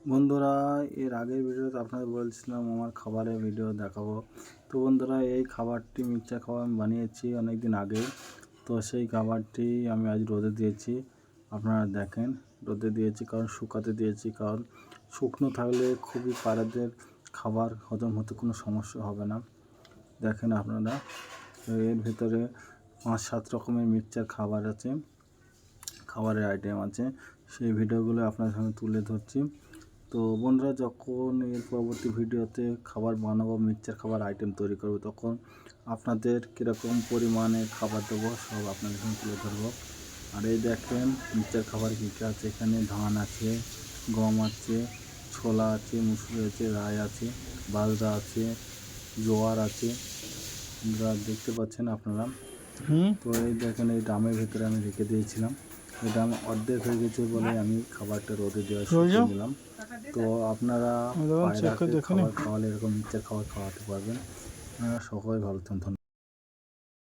বন্ধুরা, এর আগের ভিডিওতে আপনাদের বলছিলাম আমার খাবারের ভিডিও দেখাবো। তো বন্ধুরা, এই খাবারটি মিক্সচার খাবার আমি বানিয়েছি অনেক দিন আগে। তো সেই খাবারটি আমি আজ রোদে দিয়েছি। আপনারা দেখেন, রোদে দিয়েছি কারণ শুকাতে দিয়েছি, কারণ শুকনো থাকলে খুবই পায়রাদের খাবার হজম হতে কোনো সমস্যা হবে না। দেখেন আপনারা, এর ভিতরে 5-7 রকমের মিক্সচার খাবার আছে, খাবারের আইটেম আছে। সেই ভিডিওগুলো আপনার সামনে তুলে ধরছি। তো বন্ধুরা, যখন এর পরবর্তী ভিডিওতে খাবার বানাবো, মিক্সচার খাবার আইটেম তৈরি করবো, তখন আপনাদের কীরকম পরিমাণে খাবার দেবো সব আপনাদের সামনে তুলে ধরবো। আর এই দেখেন মিক্সচার খাবার কী কী আছে। এখানে ধান আছে, গম আছে, ছোলা আছে, মুসুরি আছে, রাই আছে, বাজরা আছে, জোয়ার আছে। দেখতে পাচ্ছেন আপনারা। তো এই দেখেন, এই ড্রামের ভিতরে আমি রেখে দিয়েছিলাম। এই ড্রাম অর্ধেক হয়ে গেছে বলে আমি খাবারটা রোদে দেওয়া শুকিয়ে নিলাম। তো আপনারা পায়রাকে খাবার খাওয়ালে এরকম মিক্সচার খাবার খাওয়াতে পারবেন। আপনারা সকলে ভালো থাকুন।